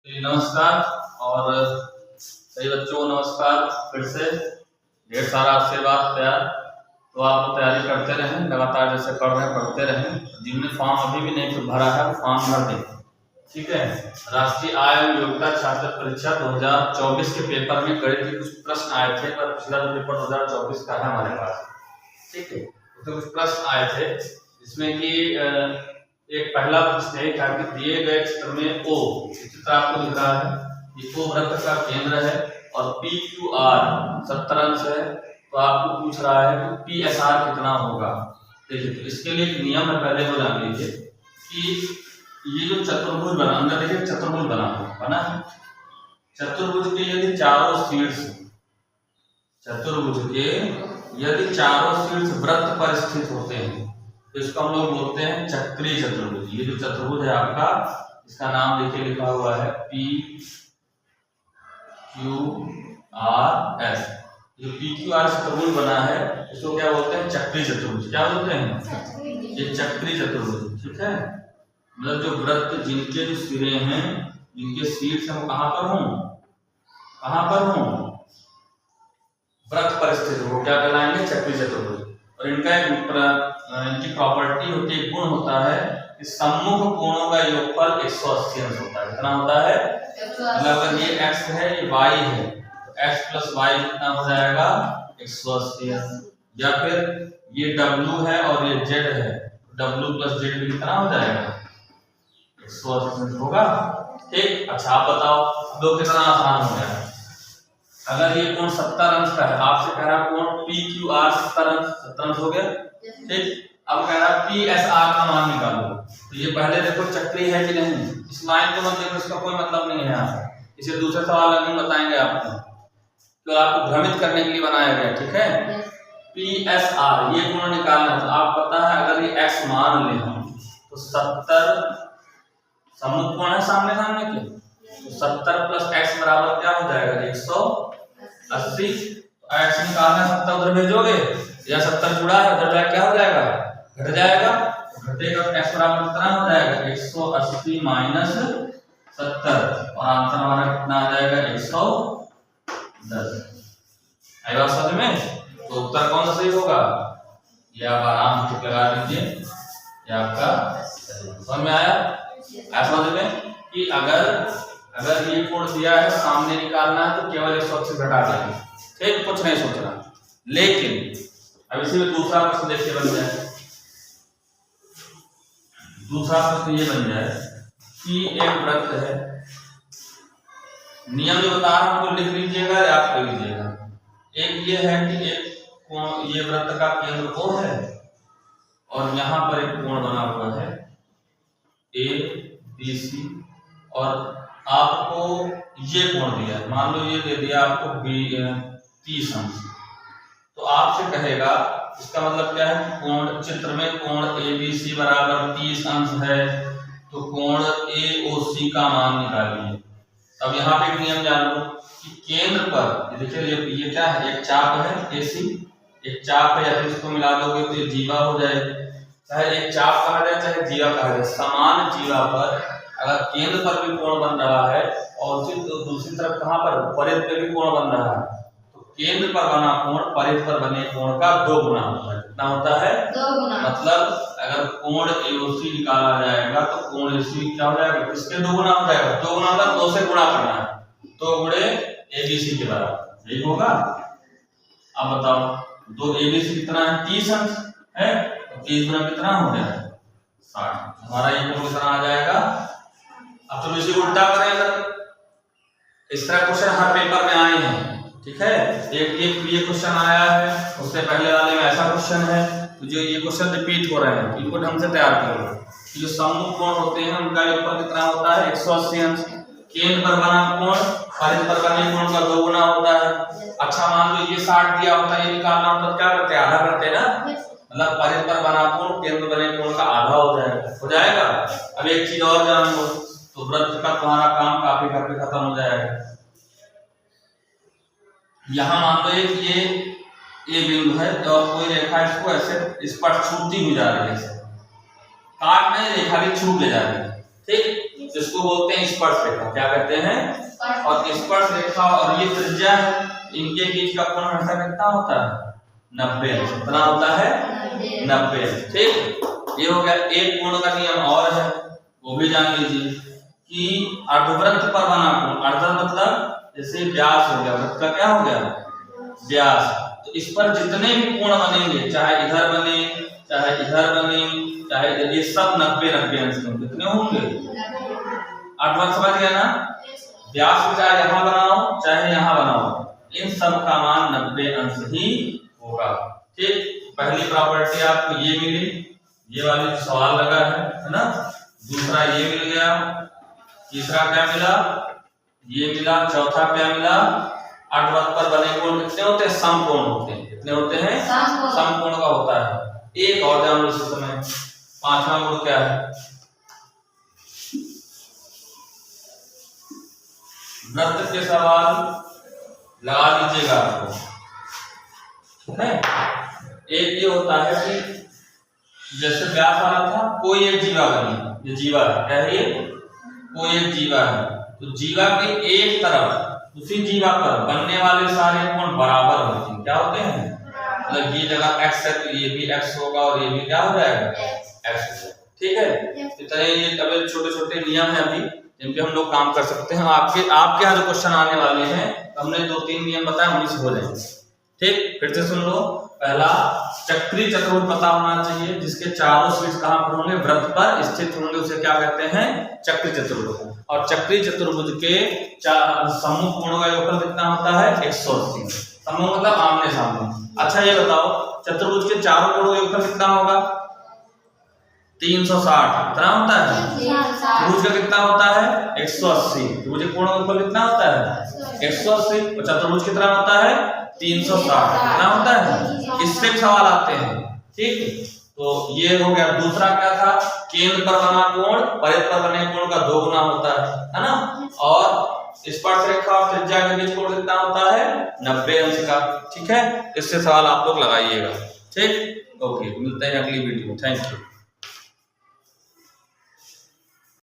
नमस्कार और सभी बच्चों को नमस्कार। फिर से ढेर सारा आशीर्वाद प्यार। तो आप तैयारी करते रहें, लगातार जैसे पढ़ रहे हैं पढ़ते रहें। जिनने फॉर्म अभी भी नहीं भरा है फॉर्म भर दें, ठीक है। राष्ट्रीय आय एवं योग्यता छात्र परीक्षा 2024 के पेपर में गणित के कुछ प्रश्न आए थे, पर पिछला जो पेपर 2024 का है हमारे पास, ठीक है, उसमें कुछ प्रश्न आए थे जिसमें कि एक पहला प्रश्न है कि दिए गए चित्र में ओ, चित्र आपको दिख रहा है, ये ओ वृत्त का केंद्र है और पी क्यू आर 70 अंश है। तो आपको पूछ रहा है कि पी एस आर कितना होगा। देखिए, तो इसके लिए एक नियम है, पहले वो जान लीजिए कि ये जो चतुर्भुज बना, अंदर देखिए चतुर्भुज बना है, चतुर्भुज के यदि चारों शीर्ष, चतुर्भुज के यदि चारों शीर्ष वृत्त पर स्थित होते हैं तो इसको हम लोग बोलते हैं चक्रीय चतुर्भुज। ये जो चतुर्भुज है आपका, इसका नाम देखिए लिखा हुआ है पी क्यू आर एस। जो पी क्यू आर चतुर्भुज बना है इसको क्या बोलते हैं? चक्रीय चतुर्भुज। क्या बोलते हैं? ये चक्रीय चतुर्भुज, ठीक है। मतलब जो वृत्त जिनके जो सिरे हैं, जिनके शीर्ष हम कहां पर हों, वृत्त पर स्थित हो, क्या कहलाएंगे? चक्रीय चतुर्भुज। और इनका इनकी प्रॉपर्टी होती है, गुण होता है कि सम्मुख कोणों का योगफल 180 अंश होता है। कितना होता है? मतलब अगर ये x है, ये y है, तो x प्लस y कितना हो जाएगा? 180 अंश। या फिर ये w है और ये z है, w प्लस z भी कितना हो जाएगा? 180 अंश होगा, ठीक। अच्छा आप बताओ, दो कितना आसान हो गया। अगर ये कोण 70 अंश का है, आपसे कह रहा कोण पी क्यू आर 70 अंश हो गया, ठीक। अब कह रहा पी एस आर का मान निकालो। तो ये पहले देखो चक्रीय है कि नहीं, इस लाइन को मत देखो, इसका कोई मतलब नहीं है यहाँ। इसे दूसरे सवाल में बताएंगे आपको, तो आपको भ्रमित करने के लिए बनाया गया, ठीक है। पी एस आर ये कोण निकालना है, तो आप पता है अगर ये एक्स मान ले हम, तो 70 सम्मुख कोण है सामने के, तो 70 प्लस एक्स बराबर क्या हो जाएगा? 180। एक्स निकालना है, 70 उधर भेजोगे या 70 जुड़ा है उधर जाके क्या हो जाएगा? घट जाएगा। घटेगा तो एक्स बराबर कितना हो जाएगा? 180 माइनस 70 और आंसर हमारा कितना आ जाएगा? 110। आई बात समझ में? तो उत्तर कौन सा सही होगा? ये आप आराम से लगा लीजिए, ये आपका समझ में आया? ऐसा समझ में कि अगर ये कोण दिया है, सामने निकालना है तो केवल 180 घटा देंगे, ठीक, कुछ नहीं सोचना। लेकिन अब इसी में दूसरा प्रश्न देखिए बन जाए। दूसरा प्रश्न ये बन जाए कि एक वृत्त है, नियम जो बता रहा हूं तो लिख लीजिएगा या आप कर लीजिएगा। एक ये है कि ये वृत्त का केंद्र O है और यहाँ पर एक कोण बना हुआ है ABC, और आपको ये कोण दिया, मान लो ये दे दिया आपको 30 अंश। तो आपसे कहेगा, इसका मतलब क्या है? कोण चित्र में कोण ABC बराबर 30 अंश है, तो कोण AOC का मान निकालिए। अब यहाँ पे नियम जान लो कि केंद्र पर देखिए ये क्या है? एक चाप है AC, एक चाप है, या फिर इसको मिला दोगे तो ये जीवा हो जाएगा। चाहे एक चाप कहा जाए चाहे जीवा कहा जाए, समान जीवा पर अगर केंद्र पर भी कोण बन रहा है और दूसरी तरफ कहां पर परिध पे भी कोण बन रहा है, तो केंद्र पर बना कोण परिध पर बने कोण का 2 गुना होता है। कितना होता है? 2 गुना। मतलब अगर कोण AOC निकाला जाएगा तो कोण AC क्या हो जाएगा? किसके 2 गुना हो जाएगा? 2 गुना मतलब 2 से गुणा करना है, 2 गुणे ABC के बराबर, यही होगा। अब बताओ 2 ABC कितना है? 30 अंश है, 30 गुना कितना हो जाएगा? 60। हमारा ये कोण कितना आ जाएगा? अब तुम इसे उल्टा करें, इस तरह क्वेश्चन हर पेपर में आए हैं, ठीक है। एक ये क्वेश्चन आया है, उससे पहले वाले में ऐसा क्वेश्चन है, तो जो ये क्वेश्चन रिपीट हो रहे हैं, इनको ढंग से तैयार करो। जो सम्मुख कोण होते हैं उनका योगफल कितना होता है? 180 अंश। केंद्र पर बना कोण परिध पर बने कोण का 2 गुना होता है। अच्छा मान लो ये 60 दिया होता है, ये निकालना होता तो क्या करते? आधा करते ना, मतलब परिध पर बना कोण केंद्र बने कोण का आधा हो जाएगा। अब एक चीज और जान लो, तो वृत्त का तुम्हारा काम काफी घर पे खत्म हो जाएगा। यहां मान लो ये बिंदु है और कोई रेखा इसको ऐसे इस पर छूती हुई जा रही है, काट नहीं, रेखा भी छू के जा रही है, ठीक। जिसको बोलते हैं स्पर्श रेखा। क्या कहते हैं? और स्पर्श रेखा और ये त्रिज्या है, इनके बीच का कोण हमेशा कितना होता है? 90 अंश। कितना होता है? 90 अंश। ठीक, ये हो गया। एक कोण का नियम और है, वो भी जान लीजिए कि अर्धवृत्त पर बना कोण, अर्ध मतलब जैसे व्यास हो गया, वृत्त का क्या हो गया? व्यास। तो इस पर जितने भी कोण बनेंगे, चाहे इधर बने, चाहे इधर बने, चाहे इधर, ये सब 90 अंश के कितने होंगे? अर्धवृत्त समझ गया ना? व्यास को चाहे यहाँ बनाओ चाहे यहाँ बनाओ, इन सब का मान 90 अंश ही होगा। ठीक, पहली प्रॉपर्टी आपको ये मिली, ये वाली सवाल लगा है ना? दूसरा ये मिल गया, तीसरा क्या मिला? ये मिला, चौथा क्या मिला? अर्धवृत्त पर बने कोण कितने होते हैं? समकोण होते हैं। कितने होते हैं? समकोण का होता है। एक और जान लो इस समय, पांचवा गुण क्या है? वृत्त के सवाल लगा दीजिएगा आपको, ठीक है? एक ये होता है कि जैसे व्यास वाला था, कोई एक जीवा बनी, ये जीवा है, क्या है ये? कोई एक जीवा है, तो जीवा की एक तरफ उसी जीवा पर बनने वाले सारे कोण बराबर होते हैं। क्या होते हैं? मतलब ये जगह x है तो ये भी x होगा और ये भी क्या हो जाएगा? x। ठीक है, इस तरह ये तब छोटे छोटे नियम है अभी जिनपे हम लोग काम कर सकते हैं। आपके यहाँ जो क्वेश्चन आने वाले हैं, हमने 2-3 नियम बताए, उन्हीं से हो जाएंगे। ठीक, फिर से सुन लो। पहला, चक्रीय चतुर्भुज पता होना चाहिए, जिसके चारों शीर्ष कहां पर होंगे? वृत्त पर स्थित होंगे, उसे क्या कहते हैं? चक्रीय चतुर्भुज। और चक्रीय चतुर्भुज के सम्मुख कोणों का योगफल कितना होता है? 180। सम्मुख मतलब आमने सामने। अच्छा ये बताओ, चतुर्भुज के चारों कोणों का योगफल कितना होगा? 360। कितना होता है? त्रिभुज का कितना होता है? 180। त्रिभुज के कोणों का योगफल कितना होता है? 180। और चतुर्भुज कितना होता है? 360। कितना होता है? इससे भी सवाल आते हैं। ठीक, तो ये हो गया। दूसरा क्या था? केंद्र पर बना कोण परिध पर बने कोण का 2 गुना होता है ना? और स्पर्श रेखा और त्रिज्या के बीच कोण कितना होता है? 90 अंश का। ठीक है, इससे सवाल आप लोग लगाइएगा। ठीक, ओके, मिलते हैं अगली वीडियो। Thank you.